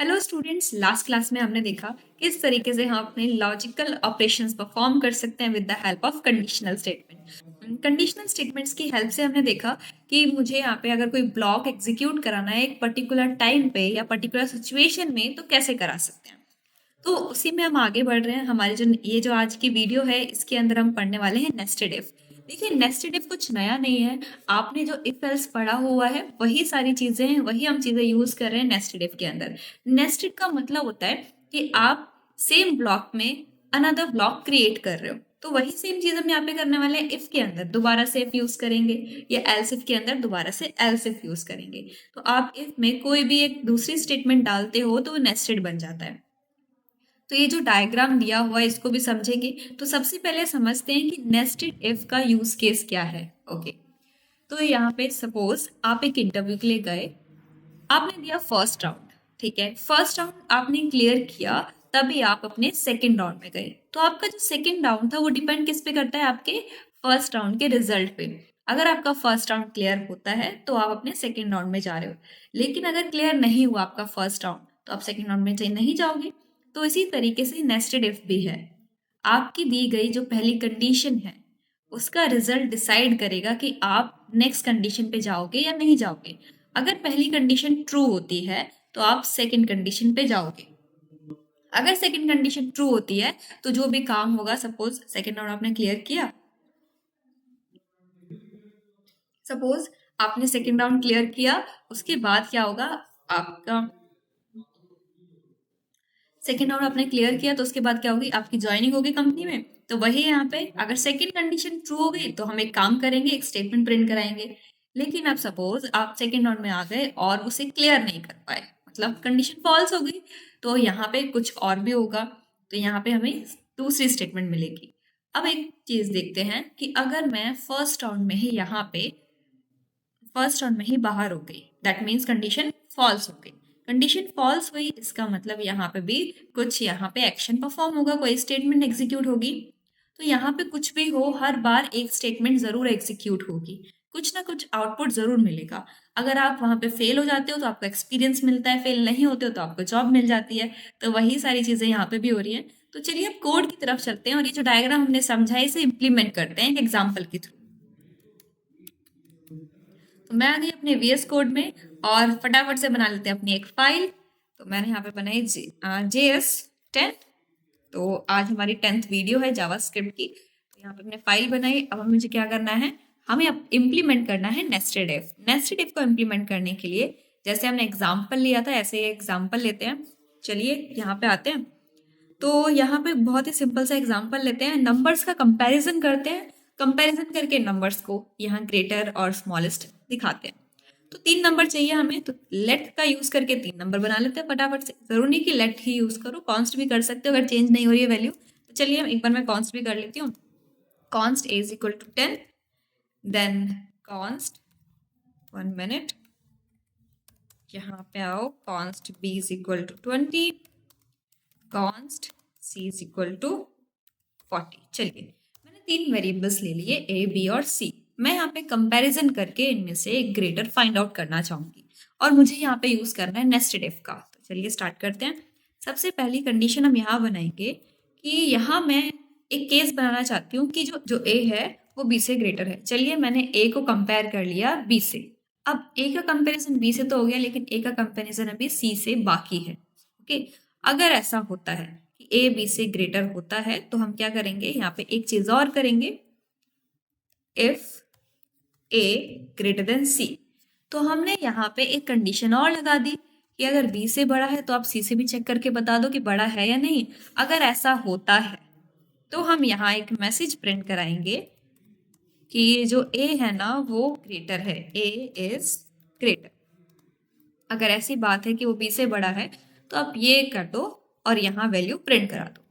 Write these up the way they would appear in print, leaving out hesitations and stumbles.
Hello students, last class में हमने देखा किस तरीके से हम अपने लॉजिकल ऑपरेशंस परफॉर्म कर सकते हैं with the help of conditional statement. Conditional statements की हेल्प से हमने देखा कि मुझे यहाँ पे अगर कोई ब्लॉक एग्जीक्यूट कराना है एक पर्टिकुलर टाइम पे या पर्टिकुलर सिचुएशन में तो कैसे करा सकते हैं। तो उसी में हम आगे बढ़ रहे हैं। हमारी जो आज की वीडियो है इसके अंदर हम पढ़ने वाले हैं नेस्टेड इफ। देखिए, नेस्टेड इफ कुछ नया नहीं है। आपने जो इफ एल्स पढ़ा हुआ है वही सारी चीजें हैं, वही हम चीजें यूज कर रहे हैं नेस्टेड इफ के अंदर। नेस्टेड का मतलब होता है कि आप सेम ब्लॉक में अनदर ब्लॉक क्रिएट कर रहे हो, तो वही सेम चीज हम यहाँ पे करने वाले हैं। इफ के अंदर दोबारा से इफ यूज करेंगे या एल्स इफ के अंदर दोबारा से एल्स इफ यूज करेंगे। तो आप इफ में कोई भी एक दूसरी स्टेटमेंट डालते हो तो वो नेस्टेड बन जाता है। तो ये जो डायग्राम दिया हुआ है इसको भी समझेंगे। तो सबसे पहले समझते हैं कि नेस्टेड इफ का यूज केस क्या है। ओके, तो यहाँ पे सपोज आप एक इंटरव्यू के लिए गए, आपने दिया फर्स्ट राउंड, ठीक है। फर्स्ट राउंड आपने क्लियर किया, तभी आप अपने सेकेंड राउंड में गए। तो आपका जो सेकेंड राउंड था वो डिपेंड किस पे करता है, आपके फर्स्ट राउंड के रिजल्ट पे। अगर आपका फर्स्ट राउंड क्लियर होता है तो आप अपने सेकेंड राउंड में जा रहे हो, लेकिन अगर क्लियर नहीं हुआ आपका फर्स्ट राउंड तो आप सेकेंड राउंड में नहीं जाओगे। तो इसी तरीके से नेस्टेड इफ भी है। आपकी दी गई जो पहली कंडीशन है उसका रिजल्ट डिसाइड करेगा कि आप नेक्स्ट कंडीशन पे जाओगे या नहीं जाओगे। अगर पहली कंडीशन ट्रू होती है तो आप सेकंड कंडीशन पे जाओगे। अगर सेकंड कंडीशन ट्रू होती है तो जो भी काम होगा, सपोज सेकंड राउंड आपने क्लियर किया, सपोज आपने सेकंड राउंड क्लियर किया, उसके बाद क्या होगा, आपका सेकेंड राउंड आपने क्लियर किया तो उसके बाद क्या होगी, आपकी ज्वाइनिंग होगी कंपनी में। तो वही यहाँ पे अगर सेकंड कंडीशन ट्रू हो गई तो हम एक काम करेंगे, एक स्टेटमेंट प्रिंट कराएंगे। लेकिन अब सपोज आप सेकेंड राउंड में आ गए और उसे क्लियर नहीं कर पाए, मतलब कंडीशन फॉल्स हो गई, तो यहाँ पे कुछ और भी होगा। तो यहाँ पे हमें दूसरी स्टेटमेंट मिलेगी। अब एक चीज देखते हैं कि अगर मैं फर्स्ट राउंड में ही बाहर हो गई, दैट मीन्स कंडीशन फॉल्स हो गई। कंडीशन फॉल्स हुई इसका मतलब यहाँ पे भी कुछ यहाँ पे एक्शन परफॉर्म होगा, कोई स्टेटमेंट एग्जीक्यूट होगी। तो यहाँ पे कुछ भी हो, हर बार एक स्टेटमेंट जरूर एग्जीक्यूट होगी, कुछ ना कुछ आउटपुट जरूर मिलेगा। अगर आप वहां पे फेल हो जाते हो तो आपको एक्सपीरियंस मिलता है, फेल नहीं होते हो तो आपको जॉब मिल जाती है। तो वही सारी चीजें यहाँ पे भी हो रही है। तो चलिए अब कोड की तरफ चलते हैं और ये जो डायग्राम हमने समझा है इसे इम्प्लीमेंट करते हैं एक एग्जाम्पल के थ्रू। तो मैं आ गई अपने VS कोड में और फटाफट से बना लेते हैं अपनी एक फाइल। तो मैंने यहाँ पे बनाई JS10। तो आज हमारी 10th वीडियो है जावास्क्रिप्ट की। तो यहाँ पे हमने फाइल बनाई। अब मुझे क्या करना है, हमें अब इम्प्लीमेंट करना है नेस्टेड इफ। नेस्टेड इफ को इम्प्लीमेंट करने के लिए जैसे हमने एग्जाम्पल लिया था ऐसे ही एग्जाम्पल लेते हैं। चलिए यहाँ पे आते हैं। तो यहाँ पे बहुत ही सिंपल सा एग्जांपल लेते हैं, नंबर्स का कंपैरिजन करते हैं। कंपैरिजन करके नंबर्स को यहाँ ग्रेटर और स्मॉलेस्ट दिखाते हैं। तो 3 नंबर चाहिए हमें, तो लेट का यूज करके 3 नंबर बना लेते हैं फटाफट से। जरूर नहीं कि लेट ही यूज करो, कॉन्स्ट भी कर सकते हो अगर चेंज नहीं हो रही है वैल्यू। तो चलिए हम एक बार मैं कॉन्स्ट भी कर लेती हूँ। Const a is equal to 10, then const 1 minute, यहाँ पे आओ, const b is equal to 20, const c is equal to 40। चलिए मैंने 3 वेरिएबल्स ले लिए a, b और c। मैं यहाँ पे कंपैरिजन करके इनमें से एक ग्रेटर फाइंड आउट करना चाहूंगी और मुझे यहाँ पे यूज करना है नेस्टेड इफ का। तो चलिए स्टार्ट करते हैं। सबसे पहली कंडीशन हम यहाँ बनाएंगे कि यहाँ मैं एक केस बनाना चाहती हूँ कि जो a है वो b से ग्रेटर है। चलिए मैंने a को कंपेयर कर लिया b से। अब a का कंपेरिजन b से तो हो गया, लेकिन a का कंपेरिजन अभी c से बाकी है। ओके, अगर ऐसा होता है कि a b से ग्रेटर होता है तो हम क्या करेंगे, यहाँ पे एक चीज और करेंगे, if a greater than c। तो हमने यहाँ पे एक कंडीशन और लगा दी कि अगर b से बड़ा है तो आप c से भी चेक करके बता दो कि बड़ा है या नहीं। अगर ऐसा होता है तो हम यहाँ एक मैसेज प्रिंट कराएंगे कि जो a है ना वो ग्रेटर है, a इज ग्रेटर। अगर ऐसी बात है कि वो b से बड़ा है तो आप ये कर दो और यहाँ वैल्यू प्रिंट करा दो।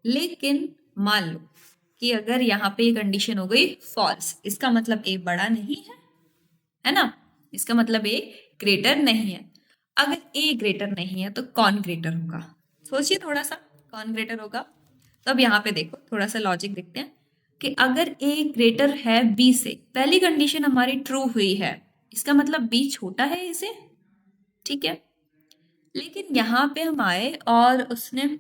लेकिन मान लो कि अगर यहाँ पे ये कंडीशन हो गई फॉल्स, इसका मतलब a बड़ा नहीं है ना, इसका मतलब a ग्रेटर नहीं है। अगर a ग्रेटर नहीं है तो कौन ग्रेटर होगा, सोचिए थोड़ा सा, कौन ग्रेटर होगा। तो अब यहाँ पे देखो, थोड़ा सा लॉजिक देखते हैं कि अगर a ग्रेटर है b से, पहली कंडीशन हमारी ट्रू हुई है, इसका मतलब b छोटा है इसे, ठीक है। लेकिन यहाँ पे हम आए और उसने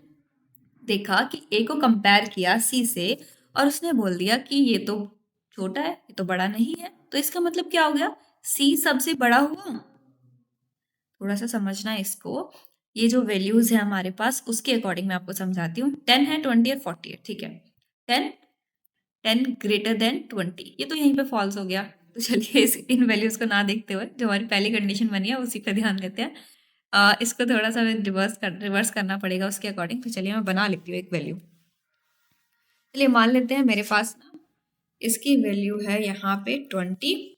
देखा कि ए को कंपेयर किया सी से और उसने बोल दिया कि ये तो छोटा है, ये तो बड़ा नहीं है। तो इसका मतलब क्या हो गया, सी सबसे बड़ा हुआ। थोड़ा सा समझना है इसको, ये जो वैल्यूज है हमारे पास उसके अकॉर्डिंग मैं आपको समझाती हूँ। 10 है, 20 है, 40 है, ठीक है। 10 10 ग्रेटर देन 20, ये तो यहीं पे फॉल्स हो गया। तो चलिए इन वैल्यूज को ना देखते हुए जो हमारी पहली कंडीशन बनी है उसी पे ध्यान देते हैं। इसको थोड़ा सा रिवर्स करना पड़ेगा उसके अकॉर्डिंग। तो चलिए मैं बना लेती हूँ एक वैल्यू। चलिए मान लेते हैं मेरे पास ना इसकी वैल्यू है यहाँ पे 20,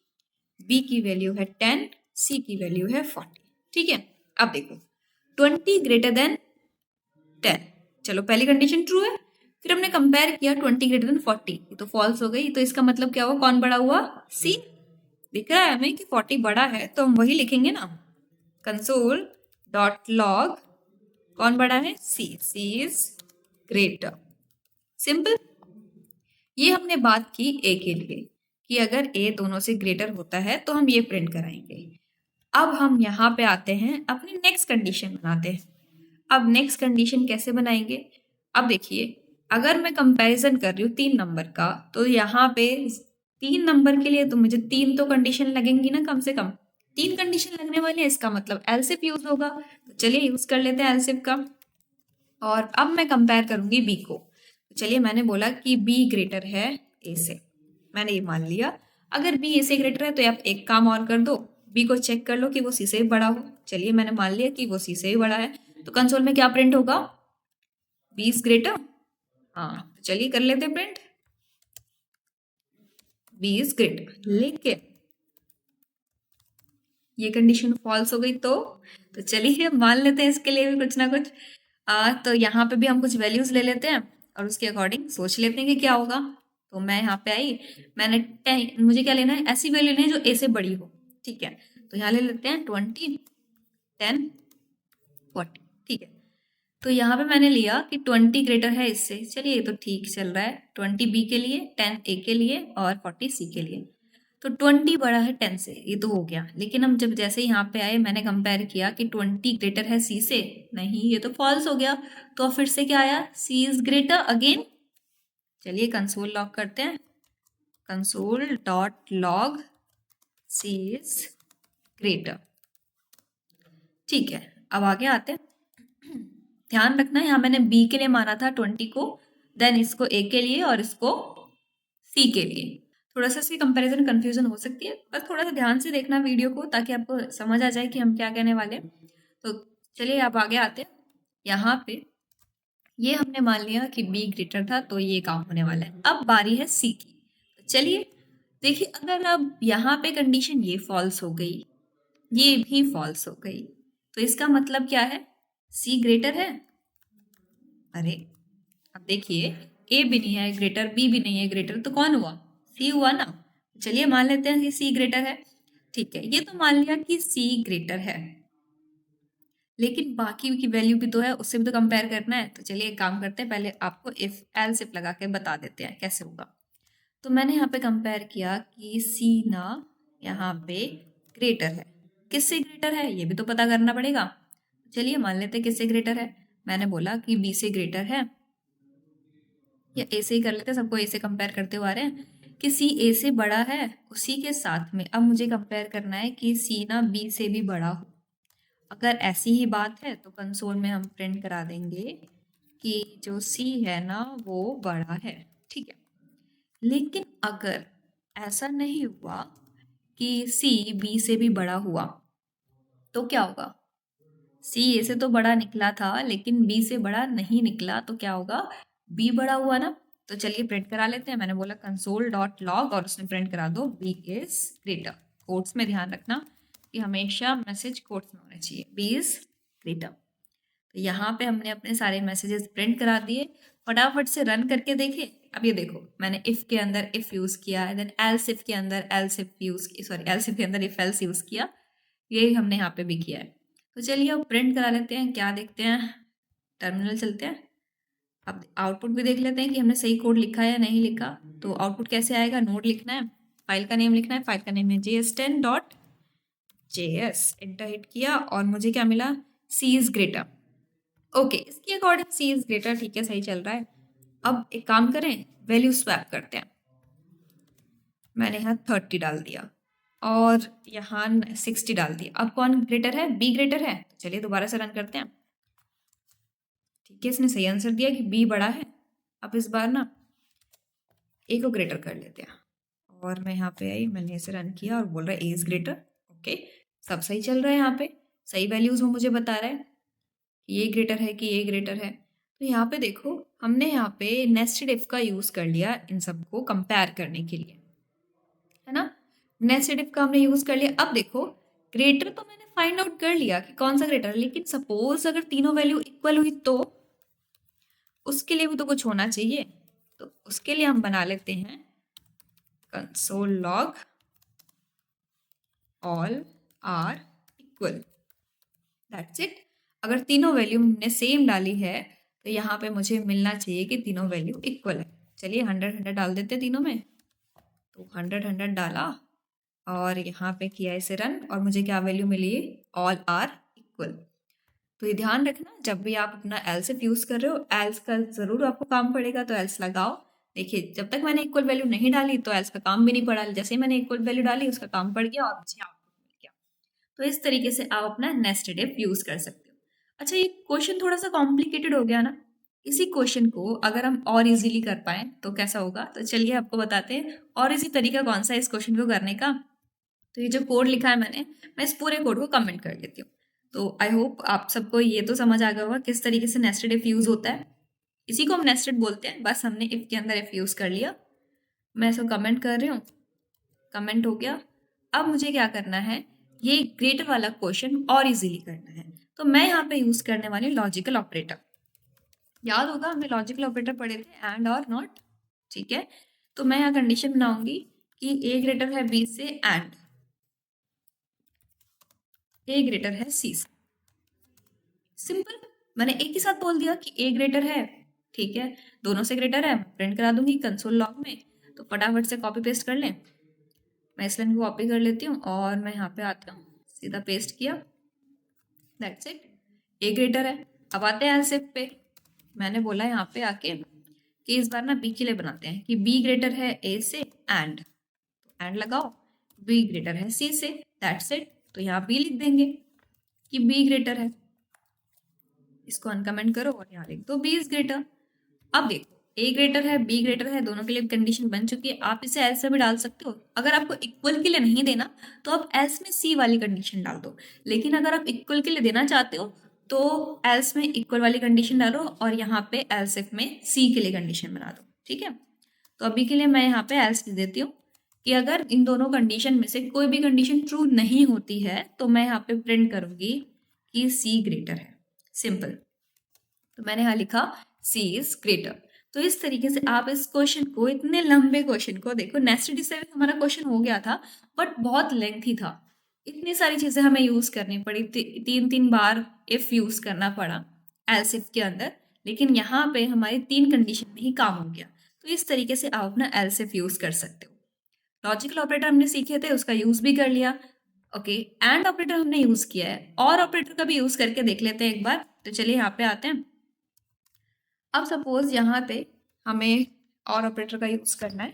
बी की वैल्यू है 10, सी की वैल्यू है 40, ठीक है। अब देखो 20 ग्रेटर देन 10, चलो पहली कंडीशन ट्रू है। फिर हमने कंपेयर किया 20 ग्रेटर देन 40, ये तो फॉल्स हो गई। तो इसका मतलब क्या हुआ, कौन बड़ा हुआ, सी। दिख रहा है हमें कि 40 बड़ा है, तो हम वही लिखेंगे ना, कंसोल डॉट लॉग कौन बड़ा है, सी इज ग्रेटर। सिंपल। ये हमने बात की ए के लिए कि अगर ए दोनों से ग्रेटर होता है तो हम ये प्रिंट कराएंगे। अब हम यहाँ पे आते हैं, अपनी नेक्स्ट कंडीशन बनाते हैं। अब नेक्स्ट कंडीशन कैसे बनाएंगे, अब देखिए अगर मैं कंपैरिजन कर रही हूँ 3 नंबर का, तो यहाँ पे 3 नंबर के लिए तो मुझे 3 तो कंडीशन लगेंगी ना, कम से कम 3 कंडीशन लगने वाले हैं, इसका मतलब एलसिफ यूज होगा। तो चलिए यूज कर लेते हैं एलसिफ का। और अब मैं कंपेयर करूंगी बी को। चलिए मैंने बोला कि बी ग्रेटर है ए से, मैंने ये मान लिया। अगर बी ए से ग्रेटर है तो आप एक काम और कर दो, बी को चेक कर लो कि वो सी से बड़ा हो। चलिए मैंने मान लिया कि वो सी से ही बड़ा है, तो कंसोल में क्या प्रिंट होगा, बी इज ग्रेटर। हाँ तो चलिए कर लेते प्रिंट, बी इज ग्रेटर। लेकिन ये कंडीशन फॉल्स हो गई तो चलिए मान लेते हैं इसके लिए भी कुछ ना कुछ। तो यहाँ पे भी हम कुछ वैल्यूज ले लेते हैं और उसके अकॉर्डिंग सोच लेते हैं कि क्या होगा। तो मैं यहाँ पे आई, मैंने 10, मुझे क्या लेना है, ऐसी वैल्यू लेनी है जो ए से बड़ी हो, ठीक है। तो यहाँ ले लेते हैं 20, 10, 40, ठीक है। तो यहाँ पे मैंने लिया कि 20 ग्रेटर है इससे, चलिए ये तो ठीक चल रहा है। 20 बी के लिए, 10 ए के लिए और 40 सी के लिए। तो 20 बड़ा है 10 से, ये तो हो गया। लेकिन हम जब जैसे यहाँ पे आए मैंने कंपेयर किया कि 20 ग्रेटर है सी से, नहीं ये तो फॉल्स हो गया। तो फिर से क्या आया, सी इज ग्रेटर अगेन। चलिए कंसोल लॉग करते हैं, console dot log c is greater, ठीक है। अब आगे आते हैं, ध्यान रखना यहाँ मैंने बी के लिए माना था 20 को, देन इसको ए के लिए और इसको सी के लिए। थोड़ा सा इसकी कंपैरिजन कंफ्यूजन हो सकती है, बस थोड़ा सा ध्यान से देखना वीडियो को ताकि आपको समझ आ जाए कि हम क्या कहने वाले हैं। तो चलिए आप आगे आते हैं। यहाँ पे ये हमने मान लिया कि बी ग्रेटर था तो ये काम होने वाला है। अब बारी है सी की। तो चलिए देखिए, अगर अब यहाँ पे कंडीशन ये फॉल्स हो गई, ये भी फॉल्स हो गई, तो इसका मतलब क्या है, सी ग्रेटर है। अरे अब देखिए, ए भी नहीं है ग्रेटर, बी भी नहीं है ग्रेटर, तो कौन हुआ, सी हुआ ना। चलिए मान लेते हैं कि सी ग्रेटर है, ठीक है। ये तो मान लिया कि सी ग्रेटर है, लेकिन बाकी की वैल्यू भी तो है, उससे भी तो कंपेयर करना है। तो चलिए एक काम करते हैं, पहले आपको इफ एल सिप लगा के बता देते हैं कैसे होगा। तो मैंने यहाँ पे कंपेयर किया कि सी ना यहाँ पे ग्रेटर है, किससे ग्रेटर है ये भी तो पता करना पड़ेगा। चलिए मान लेते हैं किससे ग्रेटर है, मैंने बोला कि बी से ग्रेटर है, या ए से ही कर लेते हैं, सबको ए से कंपेयर करते हुए आ रहे हैं कि सी ए से बड़ा है। उसी के साथ में अब मुझे कंपेयर करना है कि सी ना बी से भी बड़ा हो। अगर ऐसी ही बात है तो कंसोल में हम प्रिंट करा देंगे कि जो सी है ना वो बड़ा है, ठीक है। लेकिन अगर ऐसा नहीं हुआ कि सी बी से भी बड़ा हुआ, तो क्या होगा, सी ए से तो बड़ा निकला था लेकिन बी से बड़ा नहीं निकला, तो क्या होगा, बी बड़ा हुआ ना। तो चलिए प्रिंट करा लेते हैं, मैंने बोला कंसोल डॉट लॉग और उसमें प्रिंट करा दो बी इज ग्रेटर। कोट्स में ध्यान रखना कि हमेशा मैसेज कोट्स में होने चाहिए, बी इज ग्रेटर। तो यहाँ पे हमने अपने सारे मैसेजेस प्रिंट करा दिए। फटाफट से रन करके देखें। अब ये देखो, मैंने इफ के अंदर इफ यूज किया है, देन एल्स इफ के अंदर else if use, sorry else if के अंदर इफ एल्स यूज किया, ये हमने यहाँ पे भी किया है। तो चलिए अब प्रिंट करा लेते हैं, क्या देखते हैं, टर्मिनल चलते हैं। अब आउटपुट भी देख लेते हैं कि हमने सही कोड लिखा है या नहीं लिखा। तो आउटपुट कैसे आएगा, नोड लिखना है, फाइल का नेम लिखना है, फाइल का नेम है js10.js, एंटर हिट किया और मुझे क्या मिला, सी इज ग्रेटर। ओके, इसके अकॉर्डिंग सी इज ग्रेटर, ठीक है, सही चल रहा है। अब एक काम करें, वैल्यू स्वैप करते हैं। मैंने यहाँ 30 डाल दिया और यहाँ 60 डाल दिया। अब कौन ग्रेटर है? बी ग्रेटर है। तो चलिए दोबारा से रन करते हैं। ठीक है, इसने सही आंसर दिया कि बी बड़ा है। अब इस बार ना ए को ग्रेटर कर लेते हैं और मैं यहाँ पे आई, मैंने इसे रन किया और बोल रहा है ए इज ग्रेटर। ओके, सब सही चल रहा है। यहाँ पे सही वैल्यूज वो मुझे बता रहा है कि ये ग्रेटर है कि ये ग्रेटर है। तो यहाँ पे देखो, हमने यहाँ पे नेस्टेड इफ का यूज कर लिया इन सबको कंपेयर करने के लिए, है ना। नेस्टेड इफ का हमने यूज कर लिया। अब देखो, ग्रेटर तो मैंने फाइंड आउट कर लिया कि कौन सा ग्रेटर है, लेकिन सपोज अगर तीनों वैल्यू इक्वल हुई तो उसके लिए भी तो कुछ होना चाहिए। तो उसके लिए हम बना लेते हैं console log all are equal, that's it. अगर तीनों वैल्यू हमने सेम डाली है तो यहाँ पे मुझे मिलना चाहिए कि तीनों वैल्यू इक्वल है। चलिए 100 डाल देते तीनों में। तो 100 डाला और यहाँ पे किया इसे रन और मुझे क्या वैल्यू मिली? All are equal. तो ये ध्यान रखना, जब भी आप अपना एल्स इफ यूज कर रहे हो, एल्स का जरूर आपको काम पड़ेगा, तो एल्स लगाओ। देखिए, जब तक मैंने इक्वल वैल्यू नहीं डाली तो एल्स का काम भी नहीं पड़ा। जैसे ही मैंने इक्वल वैल्यू डाली उसका काम पड़ गया और मुझे आउटपुट मिल गया। तो इस तरीके से आप अपना नेस्टेड इफ यूज कर सकते हो। अच्छा, ये क्वेश्चन थोड़ा सा कॉम्प्लिकेटेड हो गया ना। इसी क्वेश्चन को अगर हम और इजीली कर पाए तो कैसा होगा? तो चलिए आपको बताते हैं और इसी तरीका कौन सा है इस क्वेश्चन को करने का। तो ये जो कोड लिखा है मैंने, मैं इस पूरे कोड को कमेंट कर लेती हूँ। तो आई होप आप सबको ये तो समझ आ गया होगा किस तरीके से नेस्टेड इफ यूज होता है। इसी को हम नेस्टेड बोलते हैं, बस हमने इफ के अंदर इफ यूज कर लिया। मैं इसको कमेंट कर रही हूँ, कमेंट हो गया। अब मुझे क्या करना है, ये ग्रेटर वाला क्वेश्चन और इजीली करना है। तो मैं यहाँ पे यूज करने वाली लॉजिकल ऑपरेटर। याद होगा हमने लॉजिकल ऑपरेटर पढ़े थे, एंड और नॉट, ठीक है। तो मैं यहाँ कंडीशन बनाऊंगी कि ए ग्रेटर है बी से एंड ए ग्रेटर है सी से। सिंपल, मैंने एक ही साथ बोल दिया कि ए ग्रेटर है, ठीक है, दोनों से ग्रेटर है। प्रिंट करा दूंगी कंसोल लॉग में। तो फटाफट से कॉपी पेस्ट कर लें। मैं इस लाइन को कॉपी कर लेती हूँ और मैं यहाँ पे आती हूँ, सीधा पेस्ट किया, दैट्स इट। ए ग्रेटर है। अब आते हैं एल्सिफ पे। मैंने बोला यहाँ पे आके कि इस बार ना बी के लिए बनाते हैं कि बी ग्रेटर है ए से एंड, तो एंड लगाओ। बी ग्रेटर है सी से, दैट्स इट। तो यहाँ बी लिख देंगे कि बी ग्रेटर है। इसको अनकमेंट करो और यहाँ लिख दो बी इज ग्रेटर। अब देखो, ए ग्रेटर है बी ग्रेटर है, दोनों के लिए कंडीशन बन चुकी है। आप इसे एल्स में भी डाल सकते हो। अगर आपको इक्वल के लिए नहीं देना तो आप एल्स में सी वाली कंडीशन डाल दो, लेकिन अगर आप इक्वल के लिए देना चाहते हो तो एल्स में इक्वल वाली कंडीशन डालो और यहाँ पे एल्स इफ में सी के लिए कंडीशन बना दो, ठीक है। तो अभी के लिए मैं यहाँ पे एल्स लिख देती हूँ कि अगर इन दोनों कंडीशन में से कोई भी कंडीशन ट्रू नहीं होती है तो मैं यहाँ पे प्रिंट करूंगी कि सी ग्रेटर है। सिंपल। तो मैंने यहाँ लिखा सी इज ग्रेटर। तो इस तरीके से आप इस क्वेश्चन को, इतने लंबे क्वेश्चन को, देखो नेस्टेड इफ से हमारा क्वेश्चन हो गया था बट बहुत लेंथी था। इतनी सारी चीजें हमें यूज करनी पड़ी, तीन तीन बार इफ यूज करना पड़ा एल्स इफ के अंदर, लेकिन यहाँ पे हमारी 3 कंडीशन में ही काम हो गया। तो इस तरीके से आप अपना एल्स इफ यूज कर सकते हो। लॉजिकल ऑपरेटर हमने सीखे थे, उसका यूज भी कर लिया। ओके, एंड ऑपरेटर हमने यूज किया है, और ऑपरेटर का भी यूज करके देख लेते हैं एक बार। तो चलिए यहाँ पे आते हैं। अब सपोज यहाँ पे हमें और ऑपरेटर का यूज करना है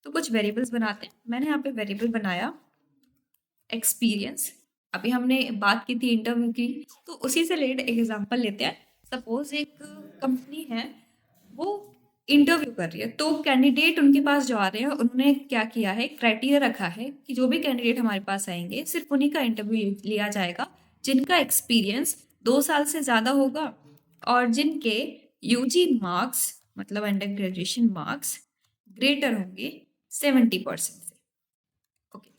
तो कुछ वेरिएबल्स बनाते हैं। मैंने यहाँ पे वेरिएबल बनाया एक्सपीरियंस। अभी हमने बात की थी इंटरव्यू की, तो उसी से रिलेटेड एक एग्जांपल लेते हैं। सपोज एक कंपनी है, वो इंटरव्यू कर रही है, तो कैंडिडेट उनके पास जो आ रहे हैं उन्होंने क्या किया है, क्राइटेरिया रखा है कि जो भी कैंडिडेट हमारे पास आएंगे सिर्फ उन्हीं का इंटरव्यू लिया जाएगा जिनका एक्सपीरियंस 2 साल से ज़्यादा होगा और जिनके यूजी मार्क्स, मतलब अंडर ग्रेजुएशन मार्क्स, ग्रेटर होंगे 70% से। ओके,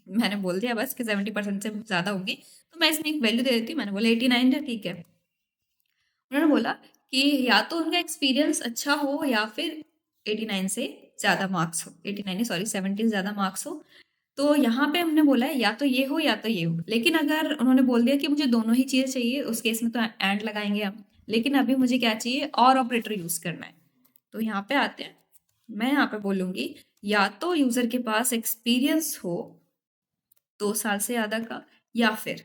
मैंने बोल दिया बस कि 70% से ज़्यादा होंगे, तो मैं इसमें एक वैल्यू दे देती हूँ। मैंने बोला 89 है, ठीक है। उन्होंने बोला कि या तो उनका एक्सपीरियंस अच्छा हो या फिर 89 से ज़्यादा मार्क्स हो, 89 नहीं सॉरी 70 से ज़्यादा मार्क्स हो। तो यहाँ पे हमने बोला है या तो ये हो या तो ये हो, लेकिन अगर उन्होंने बोल दिया कि मुझे दोनों ही चीज़ें चाहिए, उस केस में तो एंड लगाएंगे हम। लेकिन अभी मुझे क्या चाहिए, और ऑपरेटर यूज़ करना है। तो यहाँ पे आते हैं, मैं यहाँ पे बोलूँगी या तो यूज़र के पास एक्सपीरियंस हो 2 साल से ज़्यादा का, या फिर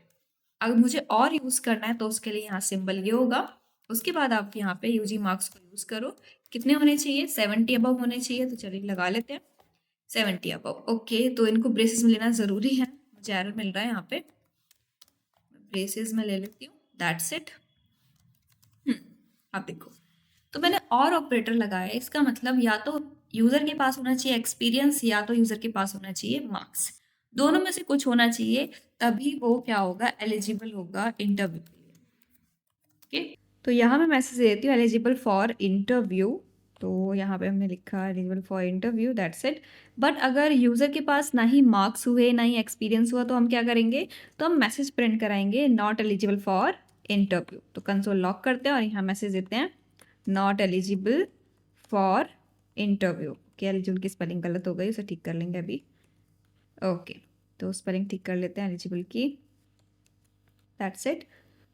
अगर मुझे और यूज़ करना है तो उसके लिए यहाँ सिंबल ये होगा। उसके बाद आप यहाँ पे यूजी मार्क्स को यूज़ करो। कितने होने चाहिए? 70 अबव होने चाहिए। तो चलिए लगा लेते हैं 70 अबव। ओके, तो इनको ब्रेसेस में लेना ज़रूरी है। मुझे एरर मिल रहा है यहाँ पे, ब्रेसेस में ले लेती हूँ। That's it. आप देखो, तो मैंने और ऑपरेटर लगाया। इसका मतलब या तो यूज़र के पास होना चाहिए एक्सपीरियंस, या तो यूज़र के पास होना चाहिए मार्क्स। दोनों में से कुछ होना चाहिए, तभी वो क्या होगा, एलिजिबल होगा इंटरव्यू के लिए। ओके, तो यहाँ मैं मैसेज देती हूँ एलिजिबल फॉर इंटरव्यू। तो यहाँ पे हमने लिखा eligible for interview, that's it. But अगर यूज़र के पास ना ही मार्क्स हुए ना ही एक्सपीरियंस हुआ तो हम क्या करेंगे, तो हम मैसेज प्रिंट कराएंगे नॉट एलिजिबल फॉर इंटरव्यू। तो कंसोल लॉक करते हैं और यहाँ मैसेज देते हैं not eligible for interview. Okay, eligible की स्पेलिंग गलत हो गई, उसे ठीक कर लेंगे अभी। ओके, तो स्पेलिंग ठीक कर लेते हैं एलिजिबल की। That's it.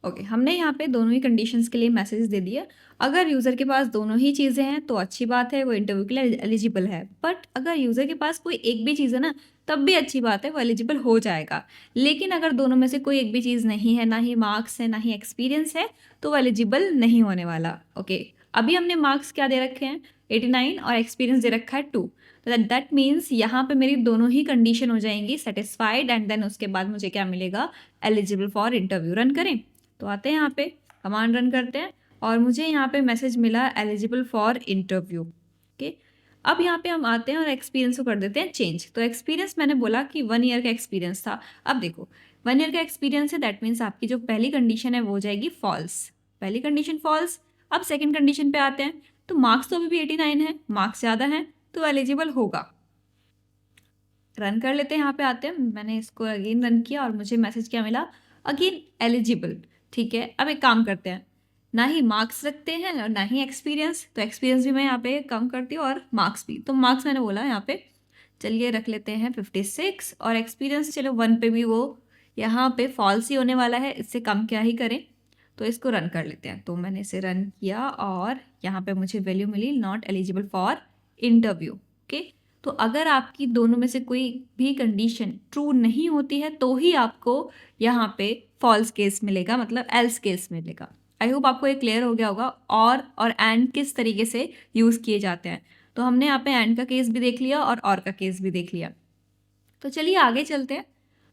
ओके, हमने यहाँ पे दोनों ही कंडीशंस के लिए मैसेज दे दिया। अगर यूज़र के पास दोनों ही चीज़ें हैं तो अच्छी बात है, वो इंटरव्यू के लिए एलिजिबल है। बट अगर यूज़र के पास कोई एक भी चीज़ है ना, तब भी अच्छी बात है, वो एलिजिबल हो जाएगा। लेकिन अगर दोनों में से कोई एक भी चीज़ नहीं है, ना ही मार्क्स है ना ही एक्सपीरियंस है, तो वो एलिजिबल नहीं होने वाला। ओके, अभी हमने मार्क्स क्या दे रखे हैं, 89, और एक्सपीरियंस दे रखा है 2। तो दैट मीन्स यहाँ पे मेरी दोनों ही कंडीशन हो जाएंगी सेटिस्फाइड, एंड देन उसके बाद मुझे क्या मिलेगा, एलिजिबल फॉर इंटरव्यू। रन करें, तो आते हैं यहाँ पे, कमांड रन करते हैं और मुझे यहाँ पे मैसेज मिला एलिजिबल फॉर इंटरव्यू। ओके, अब यहाँ पे हम आते हैं और एक्सपीरियंस को कर देते हैं चेंज। तो एक्सपीरियंस मैंने बोला कि 1 ईयर का एक्सपीरियंस था। अब देखो 1 ईयर का एक्सपीरियंस है, दैट मीन्स आपकी जो पहली कंडीशन है वो हो जाएगी फॉल्स। पहली कंडीशन फॉल्स। अब सेकेंड कंडीशन पे आते हैं, तो मार्क्स तो अभी भी 89 है, मार्क्स ज़्यादा है तो एलिजिबल होगा। रन कर लेते हैं, यहाँ पे आते हैं, मैंने इसको अगेन रन किया और मुझे मैसेज क्या मिला, अगेन एलिजिबल। ठीक है, अब एक काम करते हैं, ना ही मार्क्स रखते हैं और ना ही एक्सपीरियंस, तो एक्सपीरियंस भी मैं यहाँ पे कम करती हूँ और मार्क्स भी। तो मार्क्स मैंने बोला यहाँ पे, चलिए रख लेते हैं 56, और एक्सपीरियंस चलो 1 पे भी वो यहाँ पे फॉल्स ही होने वाला है, इससे कम क्या ही करें। तो इसको रन कर लेते हैं। तो मैंने इसे रन किया और यहाँ पे मुझे वैल्यू मिली not eligible for interview. Okay, तो अगर आपकी दोनों में से कोई भी कंडीशन ट्रू नहीं होती है तो ही आपको यहाँ पे फॉल्स केस मिलेगा, मतलब एल्स केस मिलेगा। आई होप आपको ये क्लियर हो गया होगा, और एंड किस तरीके से यूज़ किए जाते हैं। तो हमने यहाँ पे एंड का केस भी देख लिया और का केस भी देख लिया। तो चलिए आगे चलते हैं।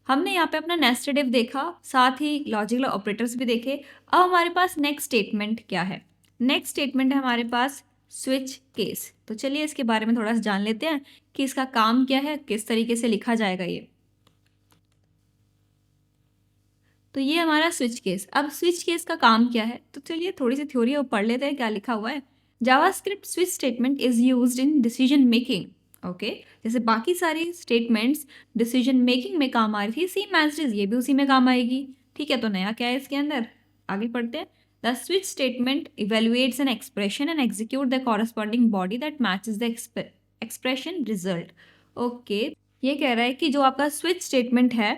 हमने यहाँ पे अपना नेस्टेड इफ देखा, साथ ही लॉजिकल ऑपरेटर्स भी देखे। अब हमारे पास नेक्स्ट स्टेटमेंट क्या है, नेक्स्ट स्टेटमेंट है हमारे पास स्विच केस। तो चलिए इसके बारे में थोड़ा सा जान लेते हैं कि इसका काम क्या है, किस तरीके से लिखा जाएगा ये। तो ये हमारा स्विच केस। अब स्विच केस का काम क्या है, तो चलिए थोड़ी सी थ्योरी और पढ़ लेते हैं क्या लिखा हुआ है। JavaScript switch statement is used in decision making. Okay, जैसे बाकी सारी स्टेटमेंट्स डिसीजन मेकिंग में काम आ रही थी, सेम एज इट इज ये भी उसी में काम आएगी। ठीक है, तो नया क्या है इसके अंदर, आगे पढ़ते हैं। The switch statement evaluates an expression and execute the corresponding body that matches the expression result. Okay, ये कह रहा है कि जो आपका स्विच स्टेटमेंट है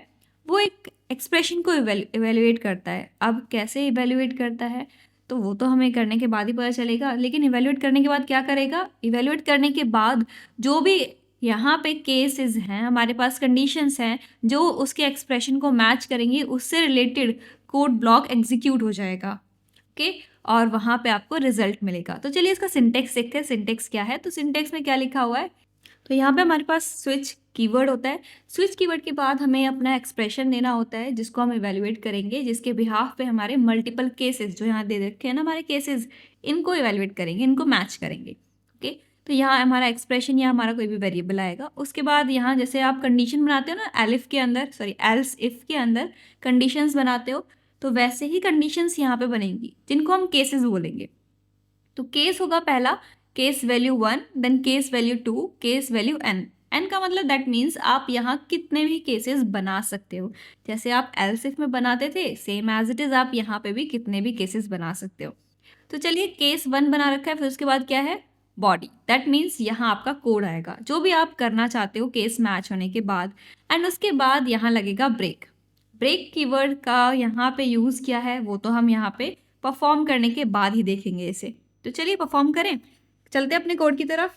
वो एक एक्सप्रेशन को इवेल्युएट करता है। अब कैसे इवेल्युएट करता है, तो वो तो हमें करने के बाद ही पता चलेगा। लेकिन इवेल्युएट करने के बाद क्या करेगा, इवेल्युएट करने के बाद जो भी यहाँ पे केसेस हैं, हमारे पास कंडीशंस हैं जो उसके एक्सप्रेशन को मैच करेंगी, उससे रिलेटेड कोड ब्लॉक एग्जीक्यूट हो जाएगा। ओके, और वहाँ पे आपको रिजल्ट मिलेगा। तो चलिए इसका सिंटेक्स देखते हैं, सिंटेक्स क्या है। तो सिंटेक्स में क्या लिखा हुआ है, तो यहाँ पे हमारे पास स्विच कीवर्ड होता है। स्विच कीवर्ड के बाद हमें अपना एक्सप्रेशन देना होता है जिसको हम इवेल्युएट करेंगे, जिसके बिहाफ पे हमारे मल्टीपल केसेस जो यहाँ दे रखे हैं ना हमारे केसेस, इनको इवेल्युएट करेंगे, इनको मैच करेंगे। ओके, तो यहाँ हमारा एक्सप्रेशन या हमारा कोई भी वेरिएबल आएगा। उसके बाद यहाँ जैसे आप कंडीशन बनाते हो ना एलिफ के अंदर, सॉरी एल्स इफ के अंदर कंडीशंस बनाते हो, तो वैसे ही कंडीशंस यहाँ पे बनेंगी जिनको हम केसेस बोलेंगे। तो केस होगा पहला, case value 1, then case value 2, case value n। n का मतलब दैट मीन्स आप यहाँ कितने भी केसेस बना सकते हो। जैसे आप एल्स इफ में बनाते थे, सेम एज इट इज आप यहाँ पे भी कितने भी केसेस बना सकते हो। तो चलिए केस 1 बना रखा है, फिर उसके बाद क्या है, बॉडी। दैट मीन्स यहाँ आपका कोड आएगा जो भी आप करना चाहते हो केस मैच होने के बाद। एंड उसके बाद यहाँ लगेगा ब्रेक। ब्रेक कीवर्ड का यहाँ पे यूज़ किया है वो तो हम यहाँ पे परफॉर्म करने के बाद ही देखेंगे इसे। तो चलिए परफॉर्म करें, चलते हैं अपने कोड की तरफ।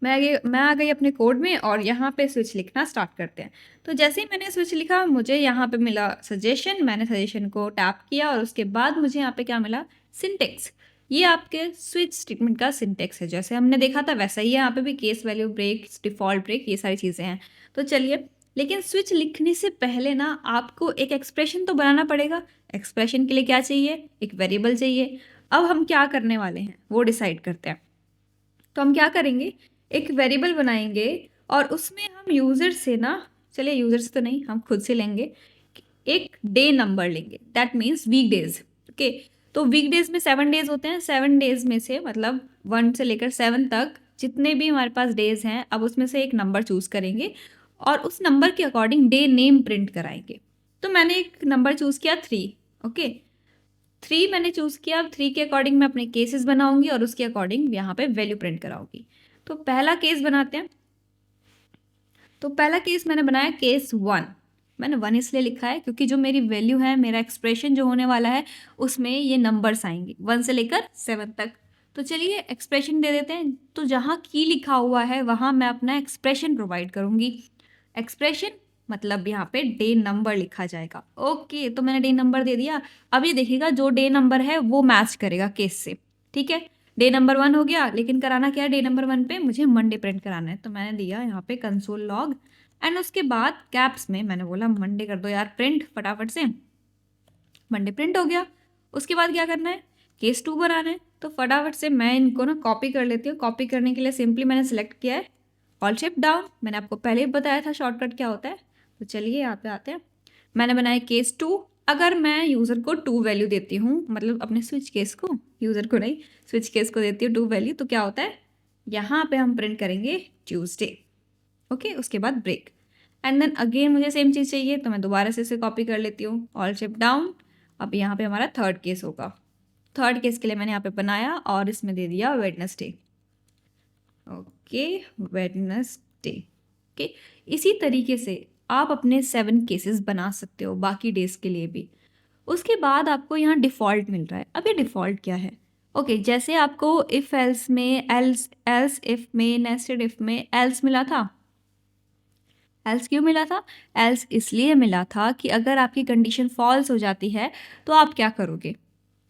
मैं आ गई अपने कोड में और यहाँ पे स्विच लिखना स्टार्ट करते हैं। तो जैसे ही मैंने स्विच लिखा मुझे यहाँ पे मिला सजेशन, मैंने सजेशन को टैप किया और उसके बाद मुझे यहाँ पे क्या मिला, सिंटेक्स। ये आपके स्विच स्टेटमेंट का सिंटेक्स है, जैसे हमने देखा था वैसा ही है। यहाँ पे भी case value break, default break, ये सारी चीज़ें हैं। तो चलिए, लेकिन स्विच लिखने से पहले ना आपको एक एक्सप्रेशन तो बनाना पड़ेगा। एक्सप्रेशन के लिए क्या चाहिए, एक वेरिएबल चाहिए। अब हम क्या करने वाले हैं वो डिसाइड करते हैं। तो हम क्या करेंगे, एक वेरिएबल बनाएंगे और उसमें हम यूज़र से ना, चलिए यूज़र से तो नहीं, हम खुद से लेंगे, एक डे नंबर लेंगे, that means week days. Okay, तो वीक डेज में 7 डेज होते हैं। 7 डेज में से मतलब 1 से लेकर 7 तक जितने भी हमारे पास डेज हैं, अब उसमें से एक नंबर चूज़ करेंगे और उस नंबर के अकॉर्डिंग डे नेम प्रिंट कराएंगे। तो मैंने एक नंबर चूज़ किया 3। ओके, 3 मैंने चूज़ किया। अब 3 के अकॉर्डिंग मैं अपने केसेस बनाऊंगी और उसके अकॉर्डिंग यहाँ पे वैल्यू प्रिंट कराऊंगी। तो पहला केस बनाते हैं। तो पहला केस मैंने बनाया केस 1। मैंने 1 इसलिए लिखा है क्योंकि जो मेरी वैल्यू है, मेरा एक्सप्रेशन जो होने वाला है, उसमें ये नंबर्स आएंगे 1 से लेकर 7 तक। तो चलिए एक्सप्रेशन दे देते हैं। तो जहाँ की लिखा हुआ है वहाँ मैं अपना एक्सप्रेशन प्रोवाइड करूँगी। एक्सप्रेशन मतलब यहाँ पे डे नंबर लिखा जाएगा। ओके, तो मैंने डे नंबर दे दिया। अब ये देखिएगा जो डे नंबर है वो मैच करेगा केस से। ठीक है, डे नंबर 1 हो गया, लेकिन कराना क्या है, डे नंबर 1 पे मुझे मंडे प्रिंट कराना है। तो मैंने दिया यहाँ पे कंसोल लॉग एंड उसके बाद कैप्स में मैंने बोला मंडे कर दो यार प्रिंट फटाफट से। मंडे प्रिंट हो गया। उसके बाद क्या करना है, केस 2 बनाना है। तो फटाफट से मैं इनको ना कॉपी कर लेती हूँ। कॉपी करने के लिए सिंपली मैंने सेलेक्ट किया है ऑल्ट शिफ्ट डाउन। मैंने आपको पहले ही बताया था शॉर्टकट क्या होता है। तो चलिए यहाँ पे आते हैं। मैंने बनाया केस 2। अगर मैं यूज़र को 2 वैल्यू देती हूँ, मतलब अपने स्विच केस को, यूज़र को नहीं, स्विच केस को देती हूँ 2 वैल्यू, तो क्या होता है, यहाँ पे हम प्रिंट करेंगे ट्यूसडे। ओके, उसके बाद ब्रेक एंड देन अगेन मुझे सेम चीज़ चाहिए, तो मैं दोबारा से इसे कॉपी कर लेती हूँ ऑल्ट शिफ्ट डाउन। अब यहाँ पे हमारा थर्ड केस होगा। थर्ड केस के लिए मैंने यहाँ पे बनाया और इसमें दे दिया वेडनेसडे। Okay, Wednesday. ओके, इसी तरीके से आप अपने 7 केसेस बना सकते हो बाकी डेज के लिए भी। उसके बाद आपको यहाँ डिफ़ॉल्ट मिल रहा है। अब ये डिफ़ॉल्ट क्या है, ओके, जैसे आपको इफ़ एल्स में एल्स इफ़ में, नेस्टेड इफ़ में एल्स मिला था। एल्स क्यों मिला था, एल्स इसलिए मिला था कि अगर आपकी कंडीशन फॉल्स हो जाती है तो आप क्या करोगे।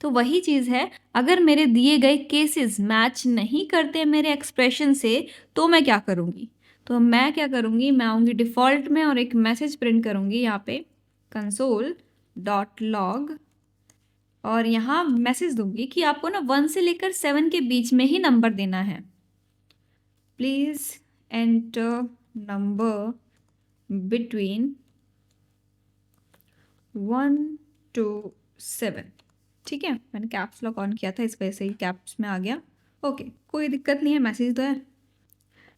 तो वही चीज़ है, अगर मेरे दिए गए केसेस मैच नहीं करते मेरे एक्सप्रेशन से तो मैं क्या करूँगी। तो मैं क्या करूँगी, मैं आऊँगी डिफ़ॉल्ट में और एक मैसेज प्रिंट करूँगी यहाँ पे कंसोल डॉट लॉग और यहाँ मैसेज दूंगी कि आपको ना 1 से लेकर 7 के बीच में ही नंबर देना है। Please enter number between 1 to 7। ठीक है, मैंने कैप्स लॉक ऑन किया था इस वजह से ही कैप्स में आ गया। ओके, कोई दिक्कत नहीं है, मैसेज तो है।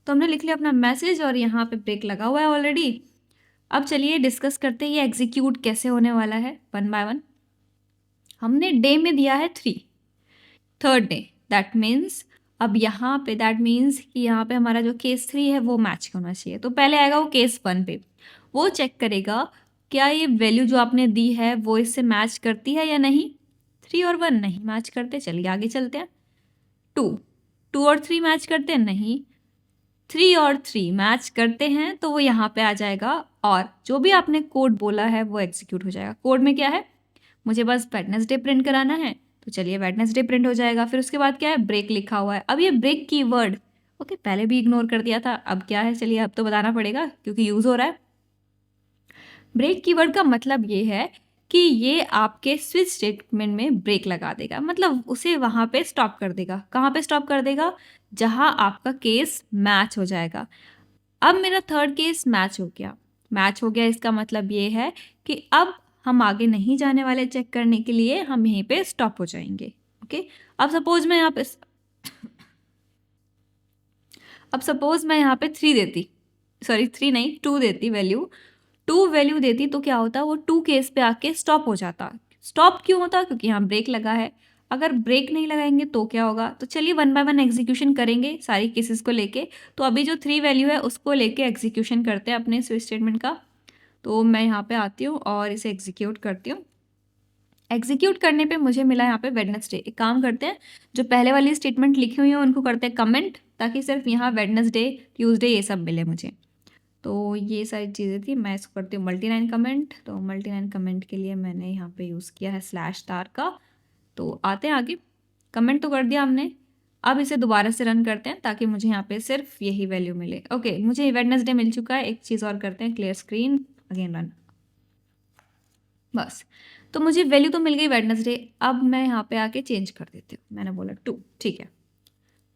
तो हमने लिख लिया अपना मैसेज और यहाँ पे ब्रेक लगा हुआ है ऑलरेडी। अब चलिए डिस्कस करते हैं ये एग्जीक्यूट कैसे होने वाला है 1 by 1। हमने डे में दिया है 3, थर्ड डे, दैट मीन्स अब यहाँ पे दैट मीन्स कि यहाँ पे हमारा जो केस 3 है वो मैच होना चाहिए। तो पहले आएगा वो केस 1 पे, वो चेक करेगा क्या ये वैल्यू जो आपने दी है वो इससे मैच करती है या नहीं। 3 और 1 नहीं मैच करते, चलिए आगे चलते हैं। 2 और 3 मैच करते हैं, नहीं। 3 और 3 मैच करते हैं, तो वो यहाँ पे आ जाएगा और जो भी आपने कोड बोला है वो एग्जीक्यूट हो जाएगा। कोड में क्या है, मुझे बस वेडनेसडे प्रिंट कराना है, तो चलिए वेडनेसडे प्रिंट हो जाएगा। फिर उसके बाद क्या है, ब्रेक लिखा हुआ है। अब ये ब्रेक कीवर्ड ओके पहले भी इग्नोर कर दिया था, अब क्या है, चलिए अब तो बताना पड़ेगा क्योंकि यूज़ हो रहा है। ब्रेक कीवर्ड का मतलब ये है कि ये आपके स्विच स्टेटमेंट में ब्रेक लगा देगा, मतलब उसे वहाँ पे स्टॉप कर देगा। कहाँ पे स्टॉप कर देगा, जहाँ आपका केस मैच हो जाएगा। अब मेरा थर्ड केस मैच हो गया। मैच हो गया इसका मतलब ये है कि अब हम आगे नहीं जाने वाले, चेक करने के लिए हम यहीं पे स्टॉप हो जाएंगे। ओके, अब सपोज मैं यहाँ पे 3 देती, सॉरी 3 नहीं 2 देती वैल्यू, 2 वैल्यू देती तो क्या होता, वो 2 केस पे आके स्टॉप हो जाता। स्टॉप क्यों होता, क्योंकि यहाँ ब्रेक लगा है। अगर ब्रेक नहीं लगाएंगे तो क्या होगा। तो चलिए 1 by 1 एग्जीक्यूशन करेंगे सारी केसेस को लेके। तो अभी जो 3 वैल्यू है उसको लेके एग्जीक्यूशन करते हैं अपने स्विच स्टेटमेंट का। तो मैं यहाँ पे आती हूँ और इसे एग्जीक्यूट करती हूँ। एग्जीक्यूट करने पे मुझे मिला यहाँ पे वेडनेसडे। एक काम करते हैं, जो पहले वाली स्टेटमेंट लिखी हुई है उनको करते हैं कमेंट, ताकि सिर्फ यहाँ वेडनेसडे ट्यूसडे ये सब मिले मुझे। तो ये सारी चीज़ें थी। मैं इसको करती हूँ मल्टी-लाइन कमेंट। तो मल्टी-लाइन कमेंट के लिए मैंने यहाँ पे यूज़ किया है स्लैश स्टार का। तो आते हैं आगे। कमेंट तो कर दिया हमने, अब इसे दोबारा से रन करते हैं ताकि मुझे यहाँ पे सिर्फ यही वैल्यू मिले। ओके, मुझे वेडनेसडे मिल चुका है। एक चीज़ और करते हैं, क्लियर स्क्रीन, अगेन रन। बस, तो मुझे वैल्यू तो मिल गई वेडनेसडे। अब मैं यहाँ पे आके चेंज कर देती हूँ। मैंने बोला 2, ठीक है,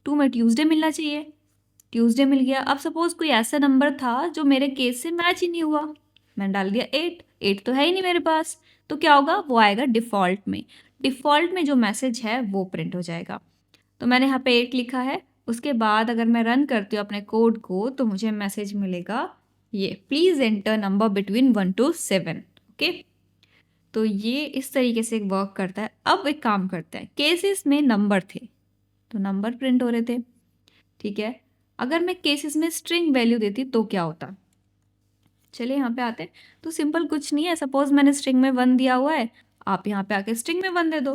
2 में ट्यूसडे मिलना चाहिए, ट्यूसडे मिल गया। अब सपोज कोई ऐसा नंबर था जो मेरे केस से मैच ही नहीं हुआ, मैंने डाल दिया 8, 8 तो है ही नहीं मेरे पास, तो क्या होगा, वो आएगा डिफ़ॉल्ट में। डिफ़ॉल्ट में जो मैसेज है वो प्रिंट हो जाएगा। तो मैंने यहाँ पे 8 लिखा है। उसके बाद अगर मैं रन करती हूँ अपने कोड को तो मुझे मैसेज मिलेगा ये, please enter number between 1 to 7। Okay, तो ये इस तरीके से वर्क करता है। अब एक काम करते हैं, केसेस में नंबर थे तो नंबर प्रिंट हो रहे थे, ठीक है। अगर मैं केसेस में स्ट्रिंग वैल्यू देती तो क्या होता, चलिए यहाँ पे आते हैं। तो सिंपल कुछ नहीं है, सपोज मैंने स्ट्रिंग में 1 दिया हुआ है, आप यहाँ पे आके स्ट्रिंग में 1 दे दो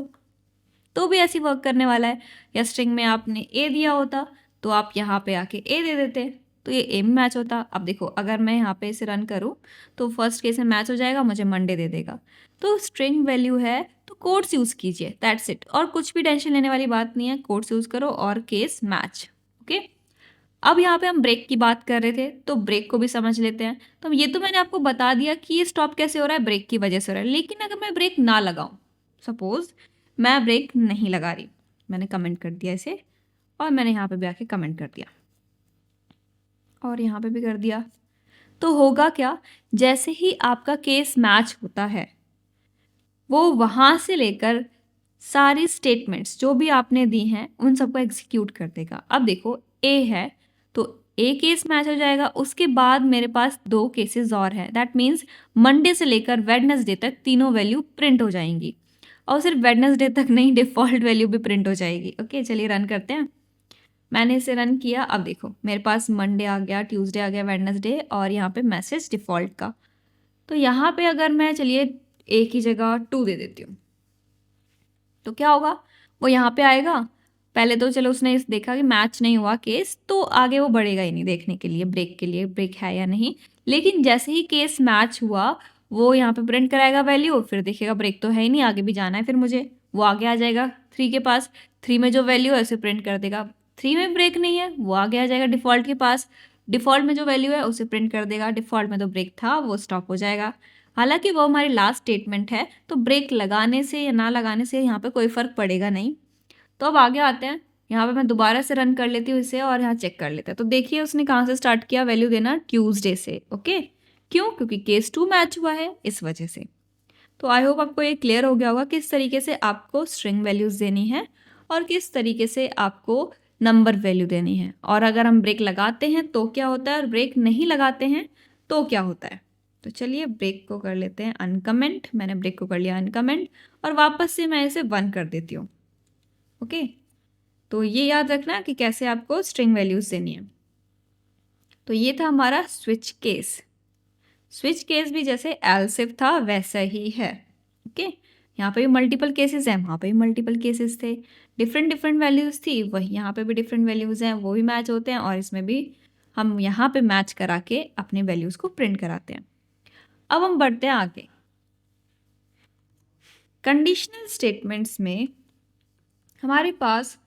तो भी ऐसी वर्क करने वाला है। या स्ट्रिंग में आपने ए दिया होता तो आप यहाँ पे आके ए दे देते तो ये ए में मैच होता। अब देखो, अगर मैं यहाँ पे इसे रन करूँ तो फर्स्ट केस में मैच हो जाएगा, मुझे मंडे दे देगा। तो स्ट्रिंग वैल्यू है तो कोड्स यूज़ कीजिए, दैट्स इट। और कुछ भी टेंशन लेने वाली बात नहीं है, कोड्स यूज़ करो और केस मैच। ओके, अब यहाँ पे हम ब्रेक की बात कर रहे थे तो ब्रेक को भी समझ लेते हैं। तो ये तो मैंने आपको बता दिया कि ये स्टॉप कैसे हो रहा है, ब्रेक की वजह से हो रहा है। लेकिन अगर मैं ब्रेक ना लगाऊं, सपोज मैं ब्रेक नहीं लगा रही, मैंने कमेंट कर दिया इसे और मैंने यहाँ पे भी आके कमेंट कर दिया और यहाँ पे भी कर दिया, तो होगा क्या, जैसे ही आपका केस मैच होता है वो वहाँ से लेकर सारी स्टेटमेंट्स जो भी आपने दी हैं उन सबको एग्जीक्यूट कर देगा। अब देखो, ए है तो ए केस मैच हो जाएगा, उसके बाद मेरे पास 2 केसेस और हैं, दैट मीन्स मंडे से लेकर वेडनेसडे तक तीनों वैल्यू प्रिंट हो जाएंगी। और सिर्फ वेडनेसडे तक नहीं, डिफ़ॉल्ट वैल्यू भी प्रिंट हो जाएगी। ओके, चलिए रन करते हैं। मैंने इसे रन किया, अब देखो मेरे पास मंडे आ गया, ट्यूसडे आ गया, वेडनेसडे और यहाँ पे मैसेज डिफ़ॉल्ट का। तो यहाँ पे अगर मैं, चलिए ए की जगह 2 दे देती हूँ तो क्या होगा, वो यहाँ पे आएगा। पहले तो चलो उसने इस देखा कि मैच नहीं हुआ केस, तो आगे वो बढ़ेगा ही नहीं देखने के लिए ब्रेक है या नहीं। लेकिन जैसे ही केस मैच हुआ वो यहाँ पे प्रिंट कराएगा वैल्यू, फिर देखेगा ब्रेक तो है ही नहीं, आगे भी जाना है, फिर मुझे वो आगे आ जाएगा 3 के पास, 3 में जो वैल्यू है उसे प्रिंट कर देगा। 3 में ब्रेक नहीं है, वो आगे आ जाएगा डिफ़ॉल्ट के पास, डिफ़ॉल्ट में जो वैल्यू है उसे प्रिंट कर देगा। डिफ़ॉल्ट में तो ब्रेक था, वो स्टॉप हो जाएगा। हालांकि वो हमारी लास्ट स्टेटमेंट है तो ब्रेक लगाने से या ना लगाने से यहाँ पे कोई फ़र्क पड़ेगा नहीं। तो अब आगे आते हैं, यहाँ पे मैं दोबारा से रन कर लेती हूँ इसे और यहाँ चेक कर लेते हैं। तो देखिए उसने कहाँ से स्टार्ट किया वैल्यू देना, ट्यूसडे से। ओके, क्यों, क्योंकि केस 2 मैच हुआ है इस वजह से। तो आई होप आपको ये क्लियर हो गया होगा किस तरीके से आपको स्ट्रिंग वैल्यूज़ देनी है और किस तरीके से आपको नंबर वैल्यू देनी है। और अगर हम ब्रेक लगाते हैं तो क्या होता है और ब्रेक नहीं लगाते हैं तो क्या होता है। तो चलिए ब्रेक को कर लेते हैं अनकमेंट। मैंने ब्रेक को कर लिया अनकमेंट और वापस से मैं इसे 1 कर देती हूँ। ओके, तो ये याद रखना कि कैसे आपको स्ट्रिंग वैल्यूज़ देनी है। तो ये था हमारा स्विच केस। स्विच केस भी जैसे एल्स इफ था वैसा ही है। ओके, यहाँ पे भी मल्टीपल केसेस हैं, वहाँ पे भी मल्टीपल केसेस थे, डिफरेंट डिफरेंट वैल्यूज़ थी, वही यहाँ पे भी डिफरेंट वैल्यूज़ हैं, वो भी मैच होते हैं और इसमें भी हम यहाँ पे मैच करा के अपने वैल्यूज़ को प्रिंट कराते हैं। अब हम बढ़ते हैं आगे। कंडीशनल स्टेटमेंट्स में हमारे पास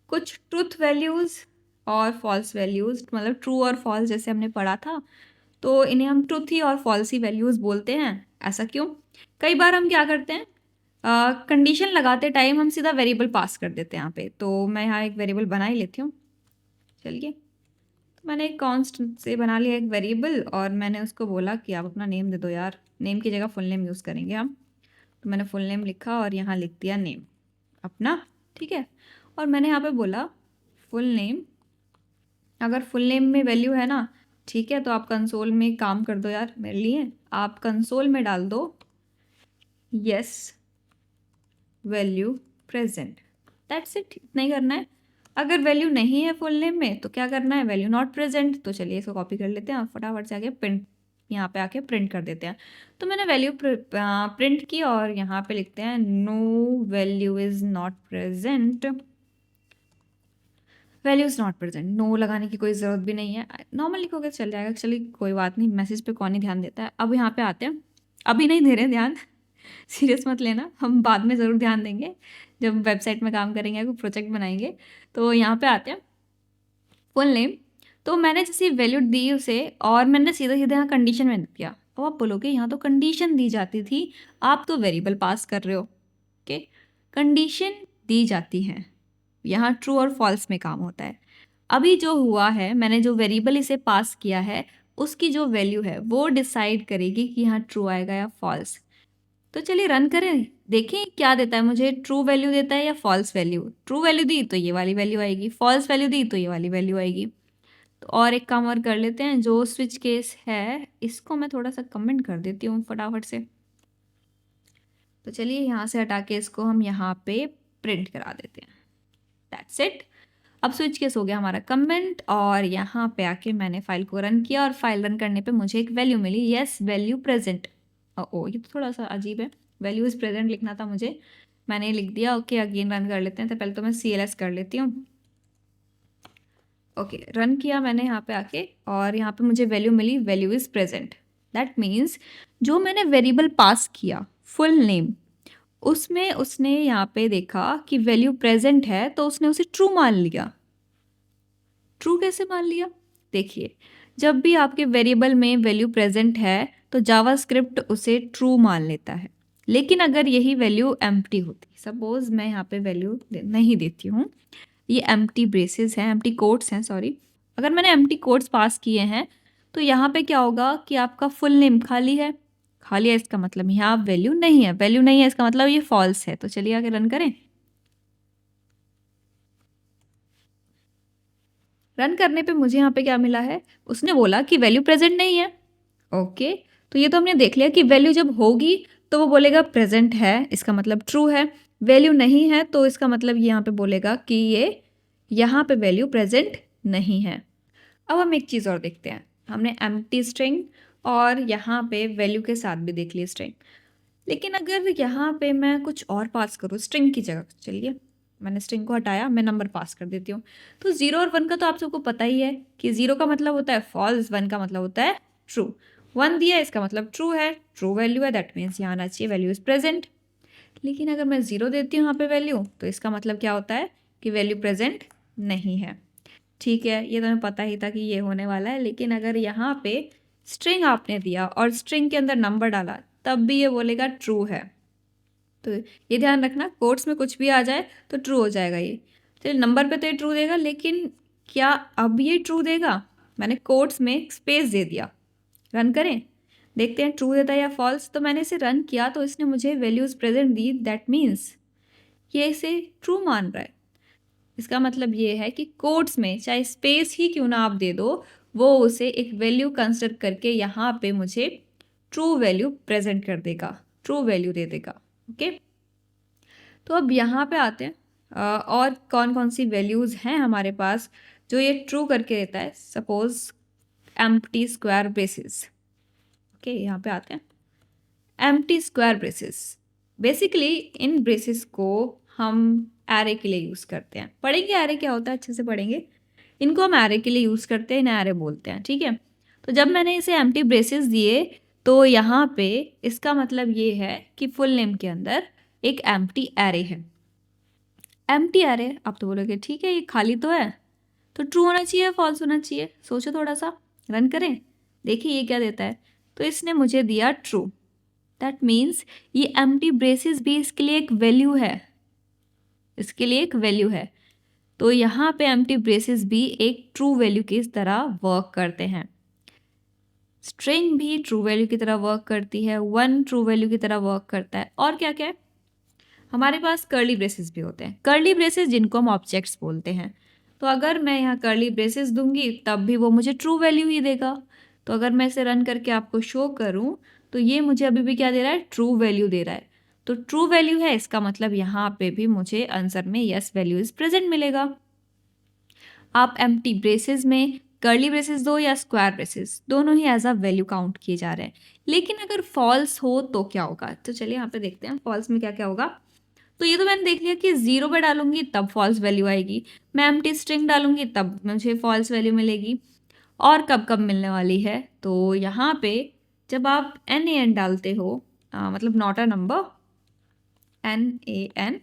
कुछ ट्रूथ वैल्यूज़ और फॉल्स वैल्यूज़, मतलब ट्रू और फॉल्स जैसे हमने पढ़ा था, तो इन्हें हम ट्रूथ ही और फॉल्स ही वैल्यूज़ बोलते हैं। ऐसा क्यों, कई बार हम क्या करते हैं, कंडीशन लगाते टाइम हम सीधा वेरिएबल पास कर देते हैं यहाँ पे। तो मैं यहाँ एक वेरिएबल बना ही लेती हूँ। चलिए, तो मैंने एक कॉन्स्टेंट से बना लिया एक वेरिएबल और मैंने उसको बोला कि आप अपना नेम दे दो यार, नेम की जगह फुल नेम यूज़ करेंगे हम। तो मैंने फुल नेम लिखा और यहाँ लिख दिया नेम अपना, ठीक है। और मैंने यहाँ पे बोला फुल नेम, अगर फुल नेम में वैल्यू है ना, ठीक है, तो आप कंसोल में काम कर दो यार मेरे लिए, आप कंसोल में डाल दो yes value present, that's it, इतना ही करना है। अगर वैल्यू नहीं है फुल नेम में तो क्या करना है, वैल्यू नॉट प्रेजेंट। तो चलिए इसको कॉपी कर लेते हैं और फटाफट से आके प्रिंट, यहाँ पे आके प्रिंट कर देते हैं। तो मैंने वैल्यू प्रिंट की और यहाँ पे लिखते हैं no value is not present, values not present, no लगाने की कोई ज़रूरत भी नहीं है, नॉर्मल लिखोगे चल जाएगा, चलिए कोई बात नहीं, मैसेज पे कौन ही ध्यान देता है। अब यहाँ पे आते हैं, अभी नहीं दे रहे ध्यान सीरियस मत लेना, हम बाद में ज़रूर ध्यान देंगे जब वेबसाइट में काम करेंगे, कोई प्रोजेक्ट बनाएंगे। तो यहाँ पे आते हैं फुल नेम, तो मैंने जैसे वैल्यू दी उसे और मैंने सीधा सीधा यहाँ कंडीशन में दिया। अब आप बोलोगे यहाँ तो कंडीशन दी जाती थी, आप तो वेरिएबल पास कर रहे हो। ओके, कंडीशन दी जाती है, यहाँ ट्रू और फॉल्स में काम होता है। अभी जो हुआ है, मैंने जो वेरिएबल इसे पास किया है उसकी जो वैल्यू है वो डिसाइड करेगी कि यहाँ ट्रू आएगा या फॉल्स। तो चलिए रन करें, देखें क्या देता है मुझे, ट्रू वैल्यू देता है या फॉल्स वैल्यू। ट्रू वैल्यू दी तो ये वाली वैल्यू आएगी, फॉल्स वैल्यू दी तो ये वाली वैल्यू आएगी। तो और एक काम और कर लेते हैं, जो स्विच केस है इसको मैं थोड़ा सा कमेंट कर देती हूँ फटाफट से। तो चलिए यहाँ से हटा के इसको हम यहाँ पे प्रिंट करा देते हैं, दैट्स इट। अब स्विच केस हो गया हमारा कमेंट, और यहाँ पे आके मैंने फाइल को रन किया और फाइल रन करने पे मुझे एक वैल्यू मिली, यस वैल्यू प्रेजेंट। ओ ये तो थोड़ा सा अजीब है, वैल्यू इज प्रेजेंट लिखना था मुझे, मैंने लिख दिया। ओके अगेन रन कर लेते हैं, तो पहले तो मैं CLS कर लेती हूँ। ओके रन किया मैंने यहाँ पे आके, और यहाँ पे मुझे वैल्यू मिली, value is present. That means जो मैंने वेरिएबल पास किया फुल नेम, उसमें उसने यहाँ पे देखा कि वैल्यू प्रेजेंट है तो उसने उसे ट्रू मान लिया। ट्रू कैसे मान लिया, देखिए जब भी आपके वेरिएबल में वैल्यू प्रेजेंट है तो जावास्क्रिप्ट उसे ट्रू मान लेता है। लेकिन अगर यही वैल्यू एम्प्टी होती, सपोज मैं यहाँ पे वैल्यू नहीं देती हूँ, ये एम्प्टी ब्रेसेस हैं, एम्प्टी कोट्स हैं सॉरी, अगर मैंने एम्प्टी कोट्स पास किए हैं तो यहाँ पे क्या होगा कि आपका फुल नेम खाली है, खाली है इसका मतलब यहाँ वैल्यू नहीं है, वैल्यू नहीं है इसका मतलब ये फॉल्स है। तो चलिए आगे रन करें, रन करने पे मुझे यहाँ पे क्या मिला है, उसने बोला कि वैल्यू प्रेजेंट नहीं है। ओके तो ये तो हमने देख लिया कि वैल्यू जब होगी तो वो बोलेगा प्रेजेंट है, इसका मतलब ट्रू है। वैल्यू नहीं है तो इसका मतलब यहाँ पे बोलेगा कि ये यहाँ पे वैल्यू प्रेजेंट नहीं है। अब हम एक चीज़ और देखते हैं, हमने एम्प्टी स्ट्रिंग और यहाँ पे वैल्यू के साथ भी देख ली स्ट्रिंग, लेकिन अगर यहाँ पे मैं कुछ और पास करूँ स्ट्रिंग की जगह, चलिए मैंने स्ट्रिंग को हटाया, मैं नंबर पास कर देती हूँ। तो 0 और 1 का तो आप सबको पता ही है कि 0 का मतलब होता है फॉल्स, 1 का मतलब होता है ट्रू। 1 दिया इसका मतलब ट्रू है, ट्रू वैल्यू है, दैट मीन्स यहाँ आना चाहिए वैल्यू इज प्रेजेंट। लेकिन अगर मैं 0 देती हूँ यहाँ पे वैल्यू, तो इसका मतलब क्या होता है कि वैल्यू प्रेजेंट नहीं है। ठीक है, ये तो हमें पता ही था कि ये होने वाला है, लेकिन अगर यहाँ पे स्ट्रिंग आपने दिया और स्ट्रिंग के अंदर नंबर डाला तब भी ये बोलेगा ट्रू है। तो ये ध्यान रखना, कोट्स में कुछ भी आ जाए तो ट्रू हो जाएगा ये। चलिए नंबर पे तो ये ट्रू देगा, लेकिन क्या अब ये ट्रू देगा, मैंने कोट्स में स्पेस दे दिया। रन करें, देखते हैं ट्रू देता है या फॉल्स। तो मैंने इसे रन किया तो इसने मुझे values present the, that means ये इसे ट्रू मान रहा है। इसका मतलब ये है कि कोट्स में चाहे स्पेस ही क्यों ना आप दे दो, वो उसे एक वैल्यू कंसिडर करके यहाँ पे मुझे ट्रू वैल्यू प्रेजेंट कर देगा, ट्रू वैल्यू दे देगा। ओके तो अब यहाँ पे आते हैं और कौन कौन सी वैल्यूज़ हैं हमारे पास जो ये ट्रू करके देता है। Suppose empty square braces, okay यहाँ पे आते हैं एम्प्टी स्क्वायर ब्रेसेस। बेसिकली इन ब्रेसेस को हम एरे के लिए यूज़ करते हैं, पढ़ेंगे एरे क्या होता है अच्छे से पढ़ेंगे, इनको हम एरे के लिए यूज़ करते हैं, इन्हें एरे बोलते हैं। ठीक है, तो जब मैंने इसे एम्प्टी ब्रेसेस दिए तो यहाँ पे इसका मतलब ये है कि फुल नेम के अंदर एक एम्प्टी एरे है। एम्प्टी एरे, आप तो बोलोगे ठीक है ये खाली तो है, तो ट्रू होना चाहिए फॉल्स होना चाहिए, सोचो थोड़ा सा, रन करें, देखिए ये क्या देता है। तो इसने मुझे दिया ट्रू, दैट मीन्स ये एम्प्टी ब्रेसेस भी इसके लिए एक वैल्यू है, इसके लिए एक वैल्यू है। तो यहाँ पे एम्प्टी ब्रेसेस भी एक ट्रू वैल्यू की तरह वर्क करते हैं। स्ट्रिंग भी ट्रू वैल्यू की तरह वर्क करती है, 1 ट्रू वैल्यू की तरह वर्क करता है। और क्या क्या है, हमारे पास कर्ली ब्रेसेस भी होते हैं, कर्ली ब्रेसेस जिनको हम ऑब्जेक्ट्स बोलते हैं। तो अगर मैं यहाँ कर्ली ब्रेसेस दूंगी तब भी वो मुझे ट्रू वैल्यू ही देगा। तो अगर मैं इसे रन करके आपको शो करूँ तो ये मुझे अभी भी क्या दे रहा है, ट्रू वैल्यू दे रहा है। तो ट्रू वैल्यू है, इसका मतलब यहाँ पे भी मुझे आंसर में यस वैल्यू इज प्रेजेंट मिलेगा। आप एम्प्टी ब्रेसेस में कर्ली ब्रेसेस दो या स्क्वायर ब्रेसेस, दोनों ही एज अ वैल्यू काउंट किए जा रहे हैं। लेकिन अगर फॉल्स हो तो क्या होगा, तो चलिए यहाँ पे देखते हैं फॉल्स में क्या क्या होगा। तो ये तो मैंने देख लिया कि 0 पे डालूंगी तब फॉल्स वैल्यू आएगी, मैं एम्प्टी स्ट्रिंग डालूंगी तब मुझे फॉल्स वैल्यू मिलेगी। और कब कब मिलने वाली है, तो यहाँ पे जब आप NaN डालते हो, मतलब नॉट अ नंबर, NaN,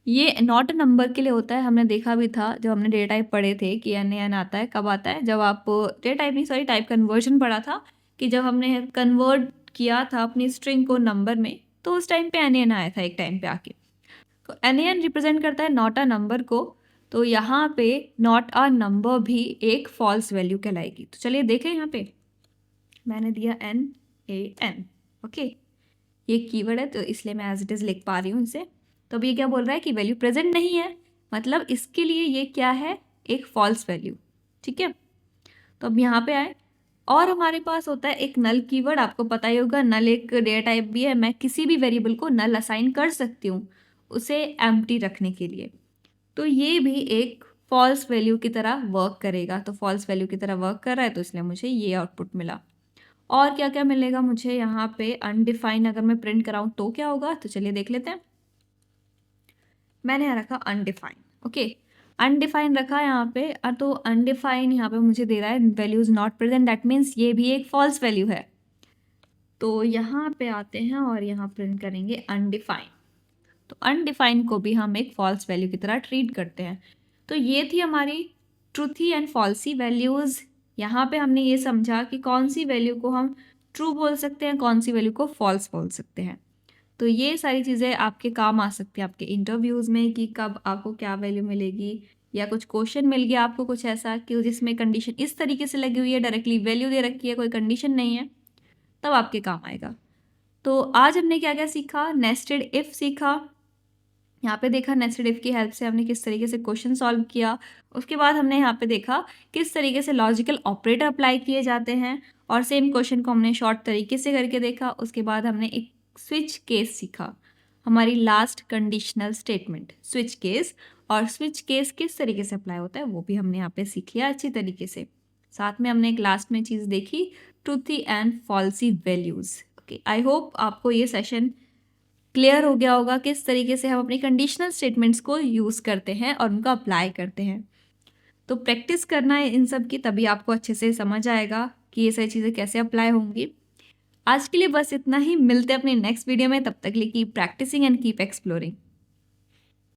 ये नॉट अ नंबर के लिए होता है। हमने देखा भी था जब हमने डेटा टाइप पढ़े थे कि NaN आता है कब आता है, जब आप डेटा टाइप नहीं सॉरी टाइप कन्वर्जन पढ़ा था, कि जब हमने कन्वर्ट किया था अपनी स्ट्रिंग को नंबर में, तो उस टाइम पे NaN आया था एक टाइम पे आके। तो NaN रिप्रेजेंट करता है नॉट अ नंबर को, तो यहाँ पे नॉट अ नंबर भी एक फॉल्स वैल्यू कहलाएगी। तो चलिए देखें, यहाँ पे मैंने दिया NaN, ओके, ये कीवर्ड है तो इसलिए मैं एज इट इज़ लिख पा रही हूँ इसे। तो अब ये क्या बोल रहा है कि वैल्यू प्रेजेंट नहीं है, मतलब इसके लिए ये क्या है, एक फॉल्स वैल्यू। ठीक है, तो अब यहाँ पे आए, और हमारे पास होता है एक नल कीवर्ड, आपको पता ही होगा नल एक डेटा टाइप भी है, मैं किसी भी वेरिएबल को नल असाइन कर सकती हूँ उसे एम्प्टी रखने के लिए। तो ये भी एक फॉल्स वैल्यू की तरह वर्क करेगा, तो फॉल्स वैल्यू की तरह वर्क कर रहा है, तो इसलिए मुझे ये आउटपुट मिला। और क्या क्या मिलेगा मुझे यहाँ पे, अनडिफाइन अगर मैं प्रिंट कराऊँ तो क्या होगा, तो चलिए देख लेते हैं। मैंने यहाँ रखा अनडिफाइन, ओके, अनडिफाइन रखा यहाँ पे, तो अनडिफाइन यहाँ पे मुझे दे रहा है values not present, that means ये भी एक फॉल्स वैल्यू है। तो यहाँ पे आते हैं और यहाँ प्रिंट करेंगे अनडिफाइन, तो अनडिफाइन को भी हम एक फॉल्स वैल्यू की तरह ट्रीट करते हैं। तो ये थी हमारी ट्रूथी एंड फॉल्सी वैल्यूज़। यहाँ पे हमने ये समझा कि कौन सी वैल्यू को हम ट्रू बोल सकते हैं, कौन सी वैल्यू को फॉल्स बोल सकते हैं। तो ये सारी चीज़ें आपके काम आ सकती हैं आपके इंटरव्यूज़ में, कि कब आपको क्या वैल्यू मिलेगी, या कुछ क्वेश्चन मिल गया आपको कुछ ऐसा कि जिसमें कंडीशन इस तरीके से लगी हुई है, डायरेक्टली वैल्यू दे रखी है, कोई कंडीशन नहीं है, तब आपके काम आएगा। तो आज हमने क्या क्या सीखा, नेस्टेड इफ़ सीखा, यहाँ पे देखा नेस्टेड इफ़ की हेल्प से हमने किस तरीके से क्वेश्चन सॉल्व किया। उसके बाद हमने यहाँ पे देखा किस तरीके से लॉजिकल ऑपरेटर अप्लाई किए जाते हैं, और सेम क्वेश्चन को हमने शॉर्ट तरीके से करके देखा। उसके बाद हमने एक स्विच केस सीखा, हमारी last conditional statement switch case, और स्विच केस किस तरीके से अप्लाई होता है वो भी हमने यहाँ पे सीख लिया अच्छी तरीके से। साथ में हमने एक लास्ट में चीज़ देखी, truthy and falsies values. Okay, I hope आपको ये सेशन क्लियर हो गया होगा किस तरीके से हम अपनी कंडीशनल स्टेटमेंट्स को यूज़ करते हैं और उनको अप्लाई करते हैं। तो प्रैक्टिस करना है इन सब की, तभी आपको अच्छे से समझ आएगा कि ये सारी चीज़ें कैसे अप्लाई होंगी। आज के लिए बस इतना ही, मिलते हैं अपनी नेक्स्ट वीडियो में, तब तक के लिए keep practising and keep exploring.